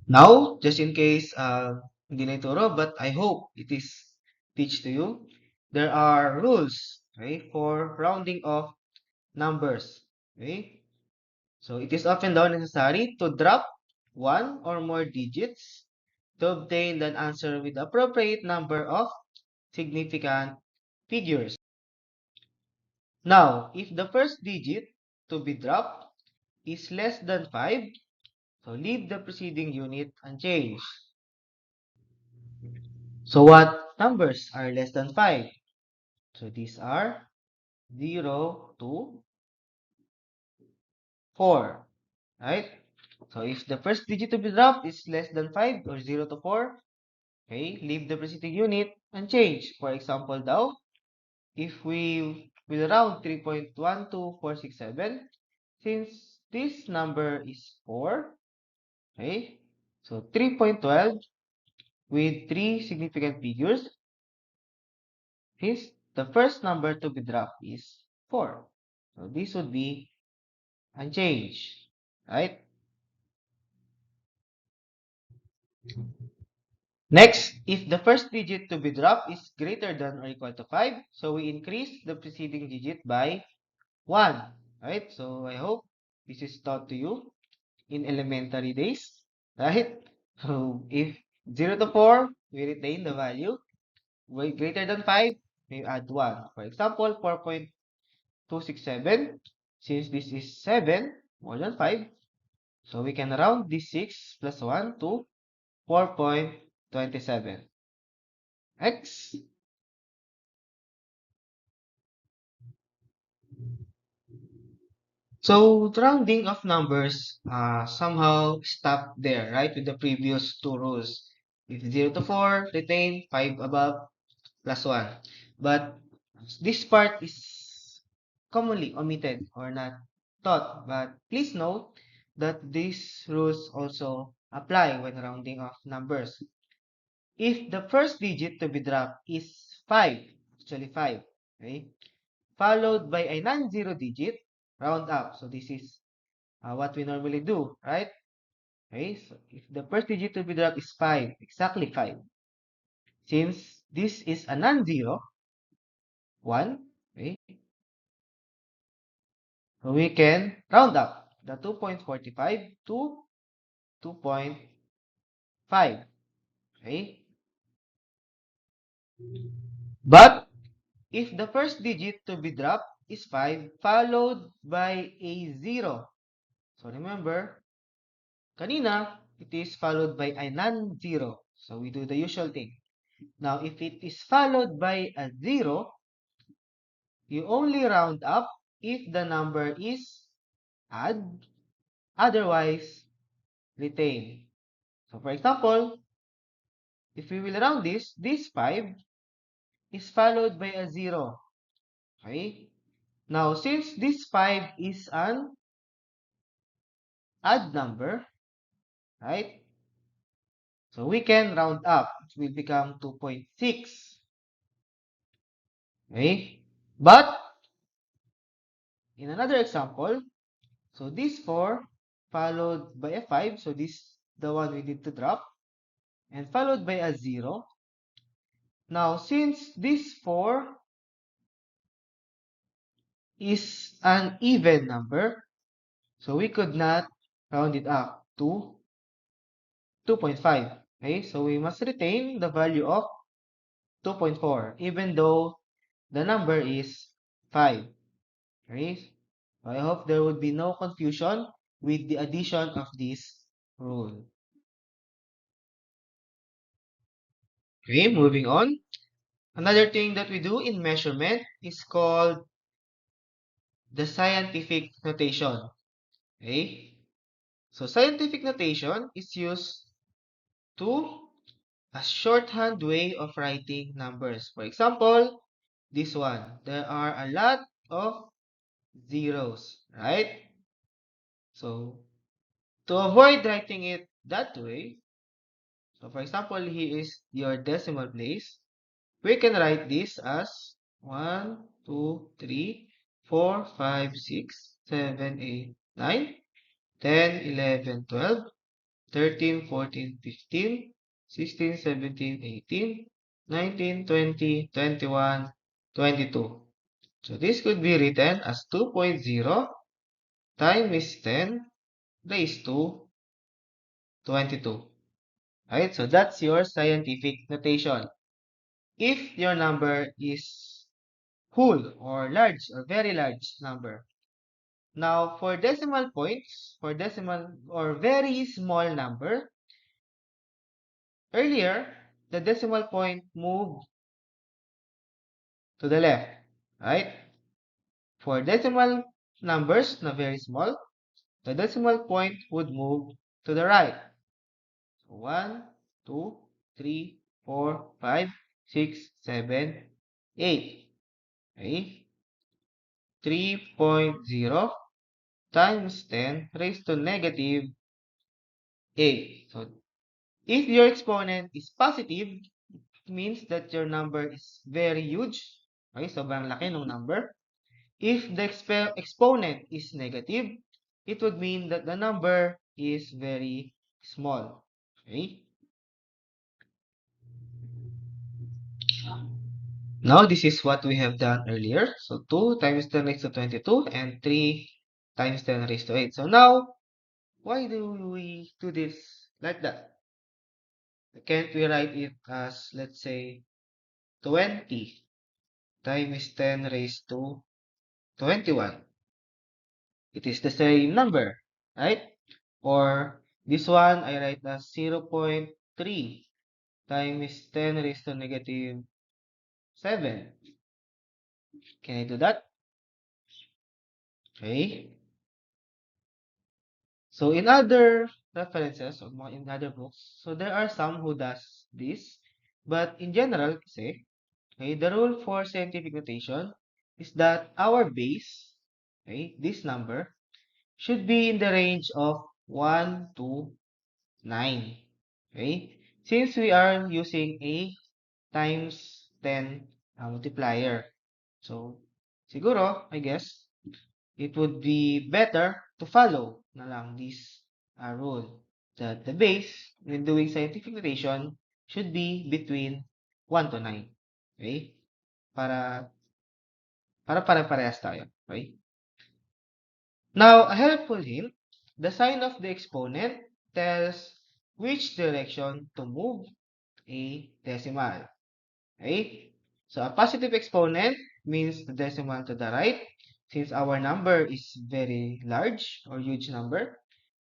Now, just in case hindi na ituro, but I hope it is teach to you, there are rules, okay, for rounding off numbers. Okay? So it is often though necessary to drop one or more digits to obtain an answer with the appropriate number of significant figures. Now, if the first digit to be dropped is less than 5, so leave the preceding unit unchanged. So what numbers are less than 5? So these are 0 to 4, right? So if the first digit to be dropped is less than 5 or 0 to 4, okay, leave the preceding unit unchanged. For example daw, if we will round 3.12467, since this number is 4, okay, so 3.12 with 3 significant figures, is the first number to be dropped is 4. So this would be unchanged, right? Next, if the first digit to be dropped is greater than or equal to 5, so we increase the preceding digit by 1, right? So I hope this is taught to you in elementary days, right? So if 0 to 4, we retain the value. Way greater than 5, we add 1. For example, 4.267, since this is 7 more than 5, so we can round this 6 plus 1 to 4.27. X. So rounding of numbers somehow stop there, right? With the previous two rules. If 0 to 4, retain 5 above plus 1. But this part is commonly omitted or not taught. But please note that these rules also apply when rounding off numbers. If the first digit to be dropped is 5, actually 5, okay, followed by a non-zero digit, round up. So this is what we normally do, right? Okay, so if the first digit to be dropped is 5, exactly 5. Since this is a non-zero, 1, okay, so we can round up the 2.45 to 2.5, okay? But if the first digit to be dropped is 5 followed by a 0. So remember, kanina, it is followed by a non-zero. So we do the usual thing. Now, if it is followed by a 0, you only round up if the number is odd, otherwise retain. So for example, if we will round this 5 is followed by a 0. Okay? Now, since this 5 is an odd number, right? So we can round up. It will become 2.6. Okay? But, in another example, so this 4 followed by a 5. So this the one we need to drop. And followed by a 0. Now, since this 4 is an even number, so we could not round it up to 2.5. Okay, so we must retain the value of 2.4 even though the number is 5. Okay, so I hope there would be no confusion with the addition of this rule. Okay, moving on. Another thing that we do in measurement is called the scientific notation. Okay, so scientific notation is used to a shorthand way of writing numbers. For example, this one, there are a lot of zeros, right? So, to avoid writing it that way, so for example, here is your decimal place. We can write this as 1, 2, 3, 4, 5, 6, 7, 8, 9, 10, 11, 12, 13, 14, 15, 16, 17, 18, 19, 20, 21, 22. So this could be written as 2.0 times 10 raised to 22. Right? So that's your scientific notation. If your number is whole or large or very large number. Now, for decimal points, for decimal or very small number, earlier, the decimal point moved to the left, right? For decimal numbers na very small, the decimal point would move to the right. So 1, 2, 3, 4, 5, 6, 7, 8. Okay? 3.0 times 10 raised to negative 8. So if your exponent is positive, it means that your number is very huge. Okay, sobrang laki ng number. If the exponent is negative, it would mean that the number is very small. Okay? Now, this is what we have done earlier. So, 2 times 10 raised to 22 and 3 times 10 raised to 8. So, now, why do we do this like that? Can't we write it as, let's say, 20 times 10 raised to 21? It is the same number, right? Or this one, I write as 0.3 times 10 raised to negative 7. Can I do that? Okay. So in other references or in other books, so there are some who does this, but in general, kasi, okay, the rule for scientific notation is that our base, okay, this number, should be in the range of 1 to 9. Okay? Since we are using a times 10 multiplier. So, siguro, I guess, it would be better to follow na lang this rule. That the base, when doing scientific notation, should be between 1 to 9. Okay? Para, para pare-parehas tayo. Okay? Now, a helpful hint, the sign of the exponent tells which direction to move a decimal. Okay? So, a positive exponent means the decimal to the right, since our number is very large or huge number.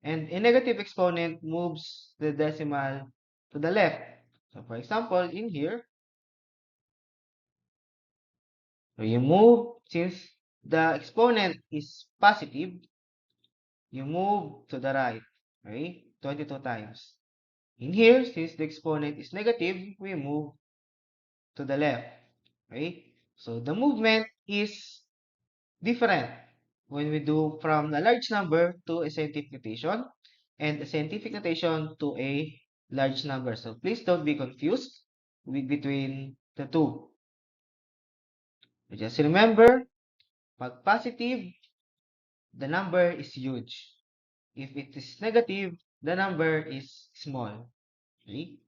And a negative exponent moves the decimal to the left. So, for example, in here, so you move, since the exponent is positive, you move to the right, okay? 22 times. In here, since the exponent is negative, we move to the left, okay? So the movement is different when we do from a large number to a scientific notation and a scientific notation to a large number. So please don't be confused between the two. Just remember, pag positive, the number is huge. If it is negative, the number is small. Okay?